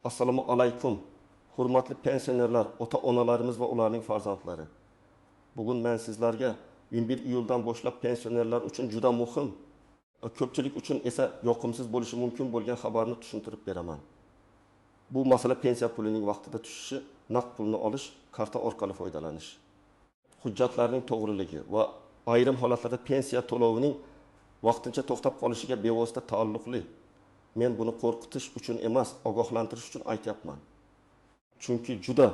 Assalomu alaykum. Hurmatli pensionerlar, ota-onalarimiz va ularning farzandlari. Bugun men sizlarga 21 iyuldan boshlab pensionerlar uchun juda muhim, ko'pchilik uchun esa yoqimsiz bo'lishi mumkin bo'lgan xabarni tushuntirib beraman. Bu masala pensiya pulining vaqtida tushishi, naqd pulni olish, karta orqali foydalanish. Hujjatlarning to'g'riligi va ayrim holatlarda pensiya to'lovining vaqtincha to'xtab qolishiga bevosita taalluqli. Men buni qo'rqitish uchun emas, ogohlantirish uchun aytyapman. Chunki juda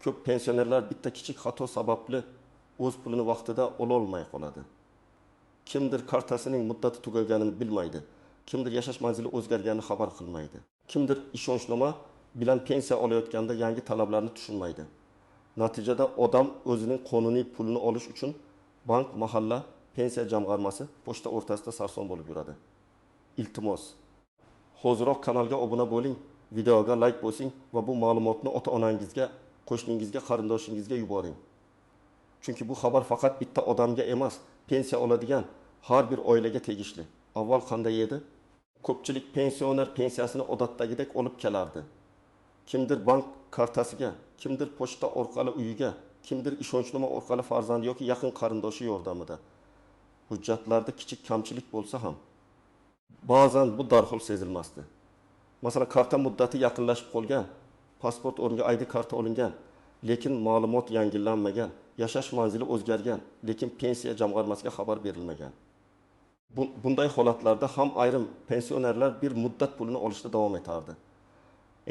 ko'p pensionerlar bitta kichik xato sababli o'z pulini vaqtida ola olmay qoladi. Kimdir kartasining muddati tugaganini bilmaydi. Kimdir yashash manzili o'zgarganini xabar qilmaydi. Kimdir ishonchnoma bilan pensiya olayotganda yangi talablarni tushunmaydi. Natijada odam o'zining qonuniy pulini olish uchun bank, mahalla, pensiya jamg'armasi, pochta o'rtasida sarson bo'lib yuradi. Iltimos, hoziroq kanalga obuna bo'ling, videoga like bosing va bu ma'lumotni ota-onangizga, qo'shningizga, qarindoshingizga yuboring. Chunki bu xabar faqat bitta odamga emas, pensiya oladigan har bir oilaga tegishli. Avval qanday edi? Ko'pchilik pensioner pensiyasini odatdagidek olib kelardi. Kimdir bank kartasiga, kimdir pochta orqali uyiga, kimdir ishonchnoma orqali farzandi yoki yaqin qarindoshi yordamida. Hujjatlarda kichik kamchilik bo'lsa ham ba'zan bu darhol sezilmasdi. Masalan, karta muddati yaqinlashib qolgan, pasport o'rniga ID karta olingan, lekin ma'lumot yangilanmagan, yashash manzili o'zgargan, lekin pensiya jamg'armasiga xabar berilmagan. Bunday holatlarda ham ayrim pensionerlar bir muddat pulini olishda davom etardi.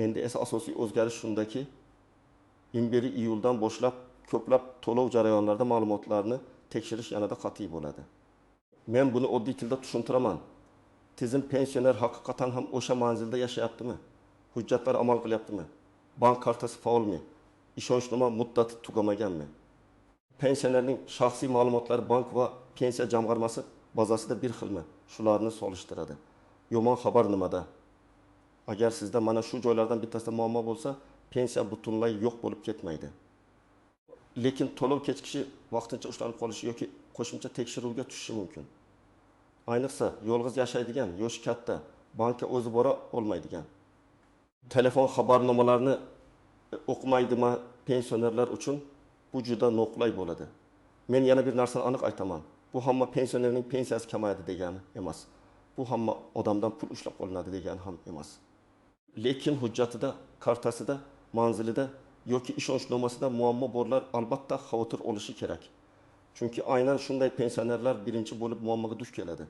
Endi esa asosiy o'zgarish shundaki, 21 iyuldan boshlab ko'plab to'lov jarayonlarida ma'lumotlarni tekshirish yanada qat'iy bo'ladi. Men buni oddiy tilda tushuntiraman. Tizim pensioner haqiqatan ham o'sha manzilda yashayaptimi? Hujjatlar amal qilyaptimi? Bank kartasi faolmi? Ishonchnoma muddati tugamaganmi? Pensionerning shaxsiy ma'lumotlari bank va pensiya jamg'armasi bazasida bir xilmi? Shularni solishtiradi. Yomon xabar nimada? Agar sizda mana shu joylardan bittasida muammo bo'lsa, pensiya butunlay yo'q bo'lib ketmaydi. Lekin to'lov kechikishi, vaqtincha ushlanib qolishi yoki qo'shimcha tekshiruvga tushishi mumkin. Ayniqsa, yolg'iz yashaydigan, yoshi katta, bankka o'zi bora olmaydigan, telefon xabarnomalarini o'qimaydimi pensionerlar uchun bu juda noqulay bo'ladi. Men yana bir narsani aniq aytaman. Bu hamma pensionerning pensiyasi kamayadi degani emas. Bu hamma odamdan pul ushlab qolinadi degani ham emas. Lekin hujjatida, kartasida, manzilida yoki ishonchnomasida muammo borlar albatta xavotir olishi kerak. Chunki aynan shunday pensionerlar birinchi bo'lib muammoga duch keladi.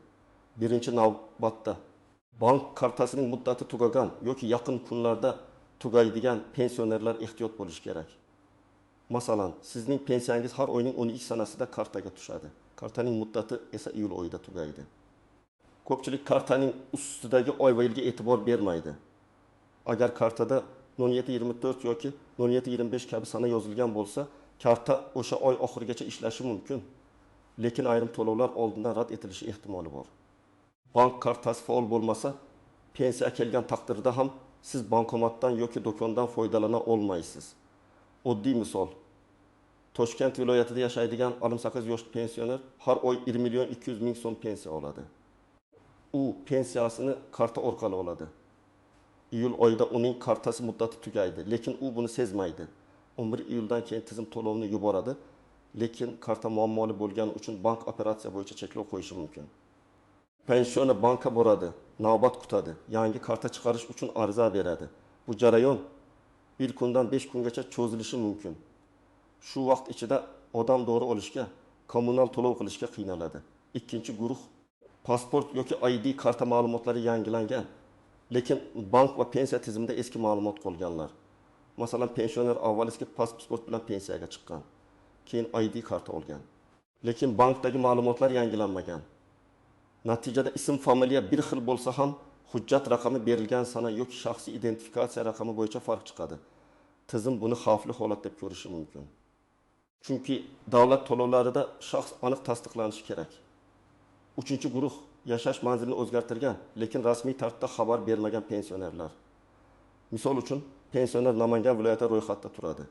Birinchi navbatda bank kartasining muddati tugagan yoki yaqin kunlarda tugaydigan pensionerlar ehtiyot bo'lishi kerak. Masalan, sizning pensiyangiz har oyning 12 sanasida kartaga tushadi. Kartaning muddati esa iyul oyida tugaydi. Ko'pchilik kartaning ustidagi oy va yilga e'tibor bermaydi. Agar kartada 0724 yoki 0725 kabi sana yozilgan bo'lsa, karta o'sha oy oxirigacha ishlashi mumkin. Lekin ayrim to'lovlar oldindan rad etilishi ehtimoli bor. Bank kartasi faol bo'lmasa, pensiya kelgan taqdirda ham siz bankomatdan yoki do'kondan foydalana olmaysiz. Oddiy misol. Toshkent viloyatida yashaydigan 68 yoshli pensioner har oy 1 million 200 ming so'm pensiya oladi. U pensiyasini karta orqali oladi. Iyul oyida uning kartasi muddati tugaydi, lekin u buni sezmaydi. 11 iyuldan keyin tizim to'lovini yuboradi, lekin karta muammoli bo'lgani uchun bank operatsiya bo'yicha cheklov qo'yishi mumkin. Pensioner bankka boradi, navbat kutadi, yangi karta chiqarish uchun ariza beradi. Bu jarayon bir kundan 5 kungacha cho'zilishi mumkin. Shu vaqt ichida odam dori olishga, kommunal to'lov qilishga qiynaladi. Ikkinchi guruh pasport yoki ID karta ma'lumotlari yangilangan, lekin bank va pensiya tizimida eski ma'lumot qolganlar. Masalan, pensioner avval eski pasport bilan pensiyaga chiqqan, keyin ID karta olgan. Lekin bankdagi ma'lumotlar yangilanmagan. Natijada ism, familiya bir xil bo'lsa ham, hujjat raqami berilgan sana yoki shaxsiy identifikatsiya raqami bo'yicha farq chiqadi. Tizim buni xavfli holat deb ko'rishi mumkin. Chunki davlat to'lovlarida shaxs aniq tasdiqlanishi kerak. Uchinchi guruh yashash manzilini o'zgartirgan, lekin rasmiy tartibda xabar bermagan pensionerlar. Misol uchun, pensioner Namangan viloyati ro'yxatda turadi,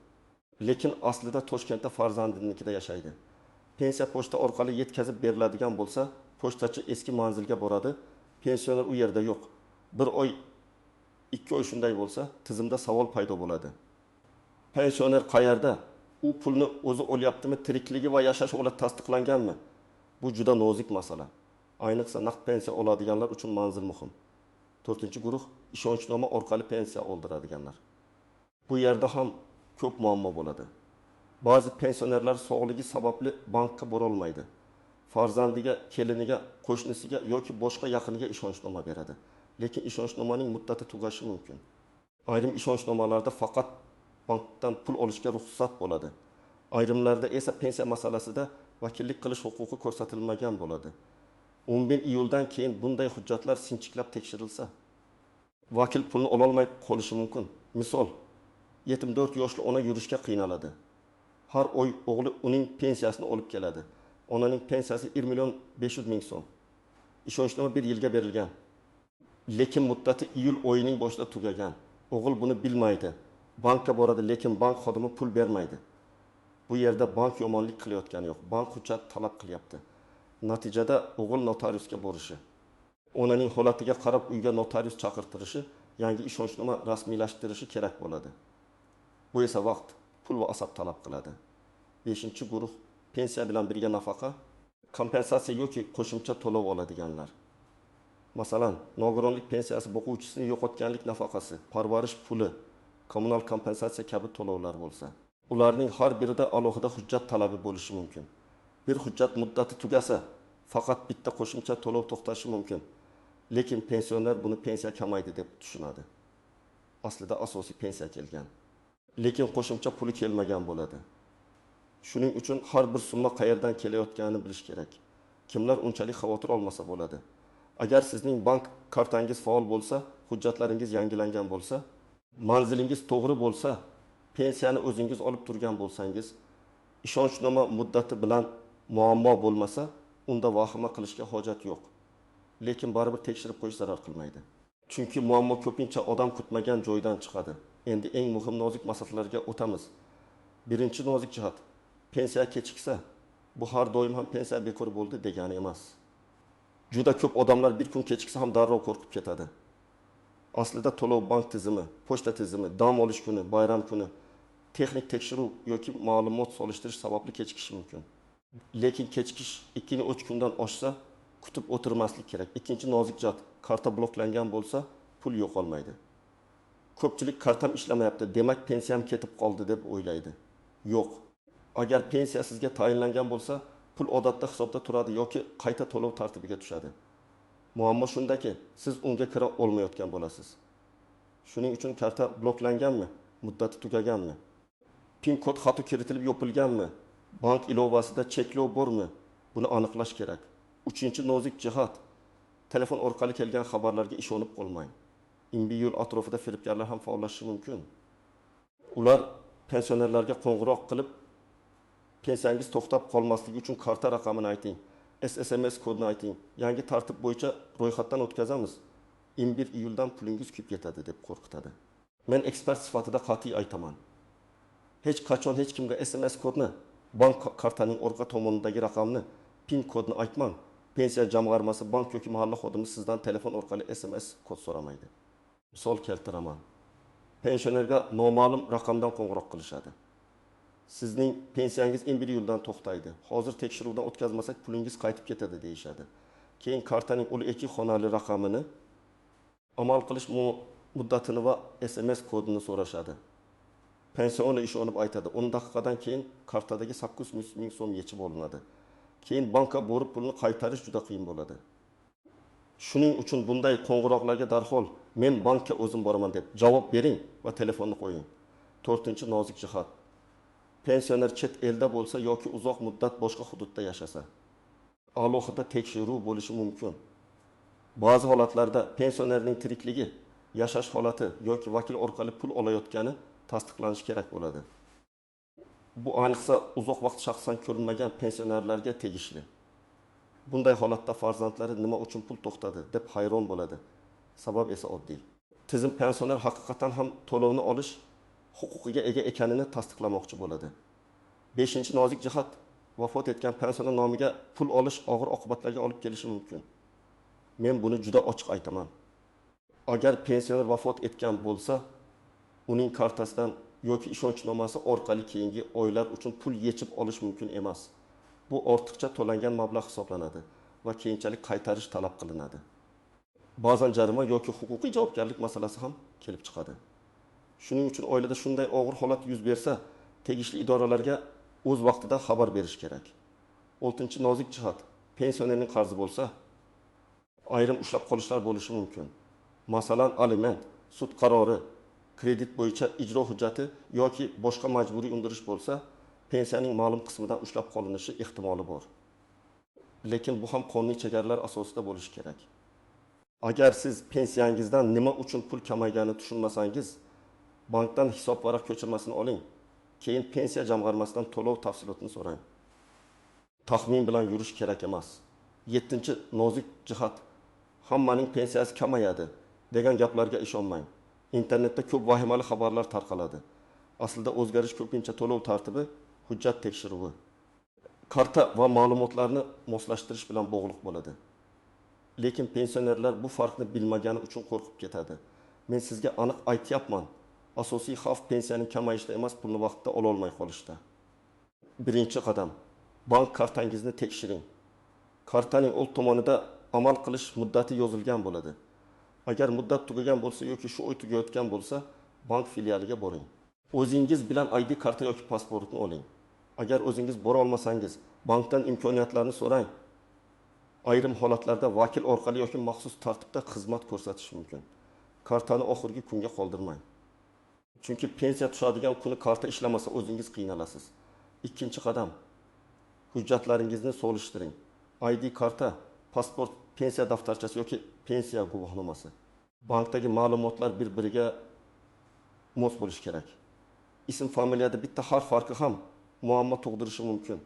lekin aslida Toshkentda farzandinikida yashaydi. Pensiya pochta orqali yetkazib beriladigan bo'lsa, pochtachi eski manzilga boradi, pensioner u yerda yo'q. Bir oy 2 oy shunday bo'lsa, tizimda savol paydo bo'ladi. Pensioner qayerda? U pulni o'zi olyaptimi, tirikligi va yashash holati tasdiqlanganmi? Bu juda nozik masala. Ayniqsa naqd pensiya oladiganlar uchun manzil muhim. 4-guruh ishonchnoma orqali pensiya oldiradiganlar. Bu yerda ham ko'p muammo bo'ladi. Ba'zi pensionerlar sog'ligi sababli bankka bora olmaydi. Farzandiga, keliniga, qo'shnisiga yoki boshqa yaqiniga ishonchnoma beradi. Lekin ishonchnomaning muddati tugashi mumkin. Ayrim ishonchnomalarda faqat bankdan pul olishga ruxsat bo'ladi. Ayrimlarda esa pensiya masalasida vakillik qilish huquqi ko'rsatilmagan bo'ladi. 11 iyuldan keyin bunday hujjatlar sinchiklab tekshirilsa, vakil pulni ola olmay qolishi mumkin. Misol, 74 yoshli ona yurishga qiynaladi. Har oy o'g'li uning pensiyasini olib keladi. Onaning pensiyasi 1.500.000 so'm. Ishonchnoma 1 yilga berilgan. Lekin muddati iyul oyining boshida tugagan. O'g'il buni bilmaydi. Bankka boradi, lekin bank xodimi pul bermaydi. Bu yerda bank yomonlik qilayotgani yo'q. Bank hujjat talab qilyapti. Natijada o'g'il notariusga borishi, onaning holatiga qarab uyga notarius chaqirtirishi, yangi ishonchnoma rasmiylashtirishi kerak bo'ladi. Bu esa vaqt, pul va asab talab qiladi. 5-guruh pensiya bilan birga nafaqa, kompensatsiya yoki qo'shimcha to'lov oladiganlar. Masalan, nogironlik pensiyasi boquvchisini yo'qotganlik nafaqasi, parvarish puli, kommunal kompensatsiya kabi to'lovlar bo'lsa, ularning har birida alohida hujjat talabi bo'lishi mumkin. Bir hujjat muddati tugasa, faqat bitta qo'shimcha to'lov to'xtashi mumkin. Lekin pensioner buni pensiya kamaydi deb tushunadi. Aslida asosiy pensiya kelgan. Lekin qo'shimcha puli kelmagan bo'ladi. Shuning uchun har bir summa qayerdan kelayotganini bilish kerak. Kimlar unchalik xavotir olmasa bo'ladi. Agar sizning bank kartangiz faol bo'lsa, hujjatlaringiz yangilangan bo'lsa, manzilingiz to'g'ri bo'lsa, pensiyani o'zingiz olib turgan bo'lsangiz, ishonchnoma muddati bilan muammo bo'lmasa, unda vahima qilishga hojat yo'q. Lekin baribir tekshirib qo'yish zarar qilmaydi. Chunki muammo ko'pincha odam kutmagan joydan chiqadi. Endi eng muhim nozik masalalarga o'tamiz. Birinchi nozik jihat, pensiya kechiksa, bu har doim ham pensiya bekor bo'ldi degani emas. Juda ko'p odamlar bir kun kechiksa ham darrov qo'rqib ketadi. Aslida to'lov bank tizimi, pochta tizimi, dam olish kuni, bayram kuni, texnik tekshiruv yoki ma'lumot solishtirish sababli kechikishi mumkin. Lekin kechikish 2-3 kundan oshsa, kutib o'tirmaslik kerak. Ikkinchi nozik jihat, karta bloklangan bo'lsa, pul yo'qolmaydi. Ko'pchilik kartam ishlamayapti, demak pensiyam ketib qoldi deb o'ylaydi. Yo'q. Agar pensiya sizga tayinlangan bo'lsa, pul odatda hisobda turadi yoki qayta to'lov tartibiga tushadi. Muammo shundaki, siz unga kira olmayotgan bo'lasiz. Shuning uchun karta bloklanganmi, muddati tugaganmi, PIN kod xato kiritilib yopilganmi, bank ilovasida cheklov bormi, buni aniqlash kerak. 3-nozik jihat, telefon orqali kelgan xabarlarga ishonib qolmang. Yo'l atrofida firibgarlar ham faollashishi mumkin. Ular pensionerlarga qo'ng'iroq qilib, pensiyangiz to'xtab qolmasligi uchun karta raqamini ayting, SMS kodini ayting, yangi tartib bo'yicha ro'yxatdan o'tkazamiz. 11 iyuldan pulingiz kuyib ketadi deb qo'rqitadi. Men ekspert sifatida qat'iy aytaman. Hech qachon hech kimga SMS kodni, bank kartaning orqa tomonidagi raqamni, PIN kodni aytmang. Pensiya jamg'armasi, bank yoki mahalla xodimi sizdan telefon orqali SMS kod so'ramaydi. Misol keltiraman. Pensionerga noma'lum raqamdan qo'ng'iroq qilishadi. Sizning pensiyangiz 11 iyuldan to'xtaydi. Hozir tekshiruvdan o'tkazmasak pulingiz qaytib ketadi deyishadi. Keyin kartaning 2 xonali raqamini, amal qilish muddatini va SMS kodini so'rashadi. Pensioner ishonib aytadi. 10 daqiqadan keyin kartadagi 800.000 so'm yechib olinadi. Keyin bankka borib pulni qaytarish juda qiyin bo'ladi. Shuning uchun bunday qo'ng'iroqlarga darhol men bankka o'zim boraman deb javob bering va telefonni qo'ying. 4-nozik jihat. Pensioner chet elda bo'lsa yoki uzoq muddat boshqa hududda yashasa, alohida tekshiruv bo'lishi mumkin. Ba'zi holatlarda pensionerning tirikligi, yashash holati yoki vakil orqali pul olayotgani tasdiqlanishi kerak bo'ladi. Bu ayniqsa uzoq vaqt shaxsan ko'rinmagan pensionerlarga tegishli. Bunday holatda farzandlari nima uchun pul to'xtadi deb hayron bo'ladi. Sabab esa oddiy. Tizim pensioner haqiqatan ham to'lovni olish huquqiga ega ekanini tasdiqlamoqchi bo'ladi. 5-nozik jihat, vafot etgan pensioner nomiga pul olish og'ir oqibatlarga olib kelishi mumkin. Men buni juda ochiq aytaman. Agar pensioner vafot etgan bo'lsa, uning kartasidan yoki ishonchnomasi orqali keyingi oylar uchun pul yechib olish mumkin emas. Bu ortiqcha to'langan mablag' hisoblanadi va keyinchalik qaytarish talab qilinadi. Ba'zan jarima yoki huquqiy javobgarlik masalasi ham kelib chiqadi. Shuning uchun oilada shunday og'ir holat yuz bersa, tegishli idoralarga o'z vaqtida xabar berish kerak. 6-chi nozik jihat: pensionerning qarzi bo'lsa, ayrim ushlab qolishlar bo'lishi mumkin. Masalan, aliment, sud qarori, kredit bo'yicha ijro hujjati yoki boshqa majburiy undirish bo'lsa, pensiyaning ma'lum qismidan ushlab qolinishi ehtimoli bor. Lekin bu ham qonuniy chegaralar asosida bo'lishi kerak. Agar siz pensiyangizdan nima uchun pul kamayganini tushunmasangiz, bankdan hisob varaq ko'chirmasini oling. Keyin pensiya jamg'armasidan to'lov tafsilotini so'rang. Taxmin bilan yurish kerak emas. 7-chi nozik jihat: hammaning pensiyasi kamayadi degan gaplarga ishonmang. Internetda ko'p vahimali xabarlar tarqaladi. Aslida o'zgarish ko'pincha to'lov tartibi, hujjat tekshiruvi, karta va ma'lumotlarni moslashtirish bilan bog'liq bo'ladi. Lekin pensionerlar bu farqni bilmagani uchun qo'rqib ketadi. Men sizga aniq aytyapman. Asosiy xavf pensiyaning kamayishida emas, pulni vaqtida ola olmay qolishda. Birinchi qadam: bank kartangizni tekshiring. Kartaning old tomonida amal qilish muddati yozilgan bo'ladi. Agar muddat tugagan bo'lsa yoki shu oy tugayotgan bo'lsa, bank filialiga boring. O'zingiz bilan ID karta yoki pasportni oling. Agar o'zingiz bora olmasangiz, bankdan imkoniyatlarni so'rang. Ayrim holatlarda vakil orqali yoki maxsus tartibda xizmat ko'rsatish mumkin. Kartani oxirgi kunga qoldirmang. Chunki pensiya tushadigan kuni karta ishlamasa, o'zingiz qiynalasiz. Ikkinchi qadam: hujjatlaringizni solishtiring. ID karta, pasport, pensiya daftarchasi yoki pensiya guvohnomasi. Bankdagi ma'lumotlar bir-biriga mos bo'lishi kerak. Ism familiyada bitta harf farqi ham muammo tug'dirishi mumkin.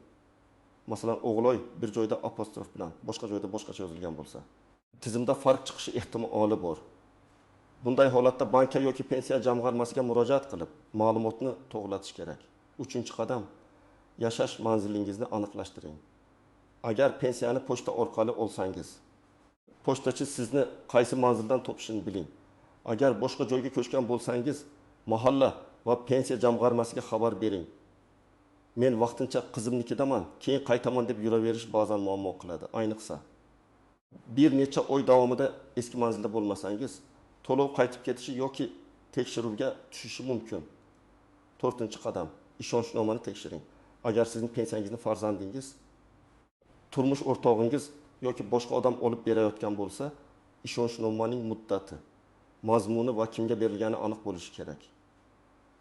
Masalan, O'g'loy bir joyda apostrof bilan, boshqa joyda boshqacha yozilgan bo'lsa, tizimda farq chiqishi ehtimoli bor. Bunday holatda bankka yoki pensiya jamg'armasiga murojaat qilib, ma'lumotni to'g'rilatish kerak. 3-qadam: yashash manzilingizni aniqlashtiring. Agar pensiyani pochta orqali olsangiz, pochtachi sizni qaysi manzildan topishini biling. Agar boshqa joyga ko'chgan bo'lsangiz, mahalla va pensiya jamg'armasiga xabar bering. Men vaqtincha qizimnikidaman, keyin qaytaman deb yuraverish ba'zan muammo qiladi. Ayniqsa, bir necha oy davomida eski manzilda bo'lmasangiz, to'lov qaytib ketishi yoki tekshiruvga tushishi mumkin. 4-qadam: ishonchnomani tekshiring. Agar sizning pensiyangizni farzandingiz, turmush o'rtog'ingiz yoki boshqa odam olib berayotgan bo'lsa, ishonchnomaning muddati, mazmuni va kimga berilgani aniq bo'lishi kerak.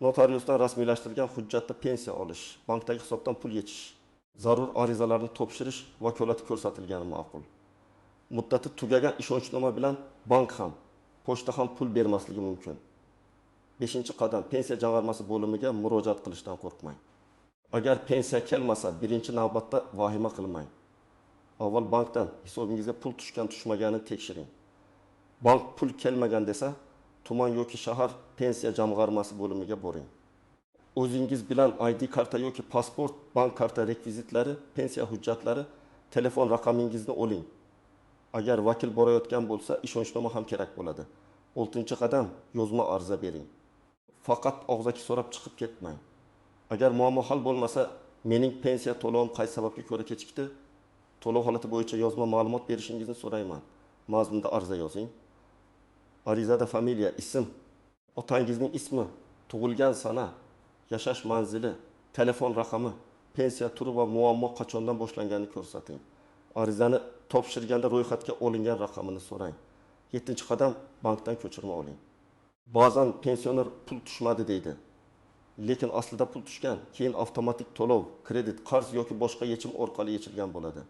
Notariusdan rasmiylashtirilgan hujjatda pensiya olish, bankdagi hisobdan pul yechish, zarur arizalarni topshirish vakolati ko'rsatilgani ma'qul. Muddati tugagan ishonchnoma bilan bank ham, pochta ham pul bermasligi mumkin. 5-qadam: pensiya jamg'armasi bo'limiga murojaat qilishdan qo'rqmang. Agar pensiya kelmasa, birinchi navbatda vahima qilmang. Avval bankdan hisobingizga pul tushgan-tushmaganini tekshiring. Bank pul kelmagan desa, tuman yoki shahar pensiya jamg'armasi bo'limiga boring. O'zingiz bilan ID karta yoki pasport, bank karta rekvizitlari, pensiya hujjatlari, telefon raqamingizni oling. Agar vakil borayotgan bo'lsa, ishonchnoma ham kerak bo'ladi. 6-qadam: yozma ariza bering. Faqat og'zaki so'rab chiqib ketmang. Agar muammo hal bo'lmasa, mening pensiya to'lovim qaysi sababga ko'ra kechikdi, to'lov holati bo'yicha yozma ma'lumot berishingizni so'rayman. Mazmunda ariza yozing. Arizada familiya, ism, otangizning ismi, tug'ilgan sana, yashash manzili, telefon raqami, pensiya turi va muammo qachondan boshlanganini ko'rsating. Arizani topshirganda ro'yxatga olingan raqamini so'rang. 7-qadam: bankdan ko'chirma oling. Ba'zan pensioner pul tushmadi deydi. Lekin aslida pul tushgan, keyin avtomatik to'lov, kredit, qarz yoki boshqa yechim orqali yechilgan bo'ladi.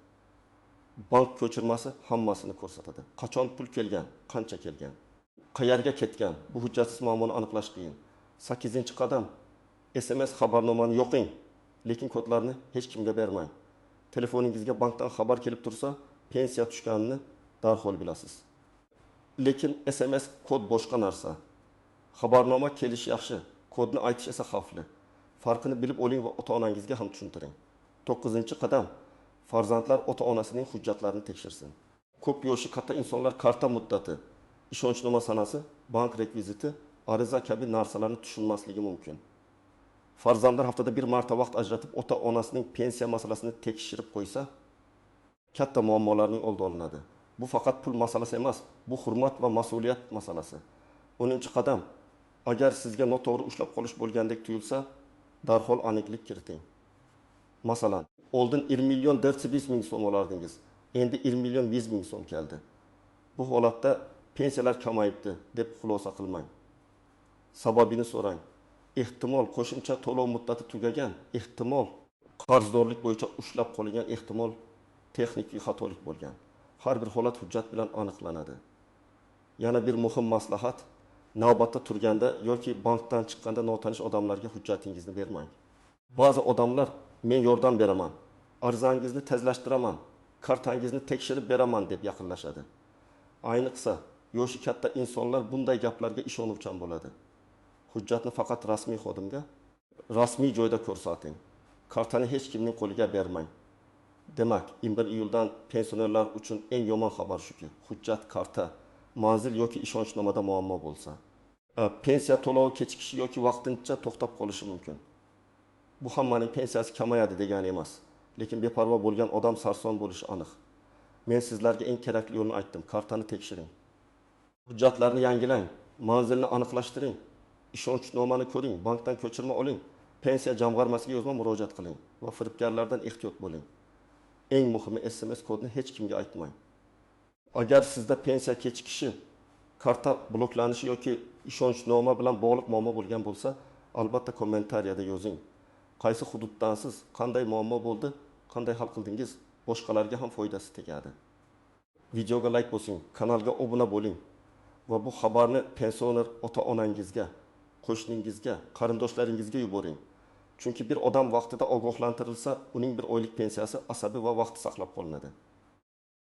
Bank ko'chirmasi hammasini ko'rsatadi. Qachon pul kelgan, qancha kelgan, qayerga ketgan, bu hujjatsiz muammoni aniqlash qiyin. 8-qadam: SMS xabarnomani yoqing, lekin kodlarni hech kimga bermang. Telefoningizga bankdan xabar kelib tursa, pensiya tushganini darhol bilasiz. Lekin SMS kod boshqa narsa. Xabarnoma kelish yaxshi, kodni aytish esa xavfli. Farqini bilib oling va ota-onangizga ham tushuntiring. 9-qadam: farzandlar ota-onasining hujjatlarini tekshirsin. Ko'p yoshi katta insonlar karta muddati, ishonchnoma sanasi, bank rekviziti, ariza kabi narsalarni tushunmasligi mumkin. Farzandlar haftada bir marta vaqt ajratib, ota-onasining pensiya masalasini tekshirib qo'ysa, katta muammolarning oldi olinadi. Bu faqat pul masalasi emas, bu hurmat va mas'uliyat masalasi. 10-qadam, agar sizga noto'g'ri ushlab qolish bo'lgandek tuyulsa, darhol aniqlik kiriting. Masalan, oldin 1 million 405 ming so'm olardingiz, endi 1 million 100 ming so'm keldi. Bu holatda pensiyalar kamayibdi deb xulosa qilmang. Sababini so'rang. Ehtimol qo'shimcha to'lov muddati tugagan, ehtimol qarzdorlik bo'yicha ushlab qolingan, ehtimol texnik xatolik bo'lgan. Har bir holat hujjat bilan aniqlanadi. Yana bir muhim maslahat, navbatda turganda yoki bankdan chiqqanda notanish odamlarga hujjatingizni bermang. Ba'zi odamlar men yordam beraman, arizangizni tezlashtiraman, kartangizni tekshirib beraman deb yaqinlashadi. Ayniqsa yoshi katta insonlar bunday gaplarga ishonuvchan bo'ladi. Hujjatni faqat rasmiy xodimga, rasmiy joyda ko'rsating. Kartani hech kimning qo'liga bermang. Demak, 21 iyuldan pensionerlar uchun eng yomon xabar shuki, hujjat, karta, manzil yoki ishonchnomada muammo bo'lsa, pensiya to'lovi kechikishi yoki vaqtincha to'xtab qolishi mumkin. Bu hammaning pensiyasi kamayadi degani emas, lekin beparvo bo'lgan odam sarson bo'lishi aniq. Men sizlarga eng kerakli yo'lni aytdim. Kartani tekshiring. Hujjatlarni yangilang, manzilni aniqlashtiring, ishonchnomani ko'ring, bankdan ko'chirma oling, pensiya jamg'armasiga yozma murojaat qiling va firibgarlardan ehtiyot bo'ling. Eng muhimi, SMS kodni hech kimga aytmang. Agar sizda pensiya kechikishi, karta bloklanishi yoki ishonchnoma bilan bog'liq muammo bo'lgan bo'lsa, albatta kommentariyada yozing. Qaysi hududdansiz, qanday muammo bo'ldi, qanday hal qildingiz, boshqalarga ham foydasi tegadi. Videoga like bosing, kanalga obuna bo'ling va bu xabarni pensioner ota-onangizga, qo'shningizga, qarindoshlaringizga yuboring. Chunki bir odam vaqtida ogohlantirilsa, uning bir oylik pensiyasi asabi va vaqti saqlab qolinadi.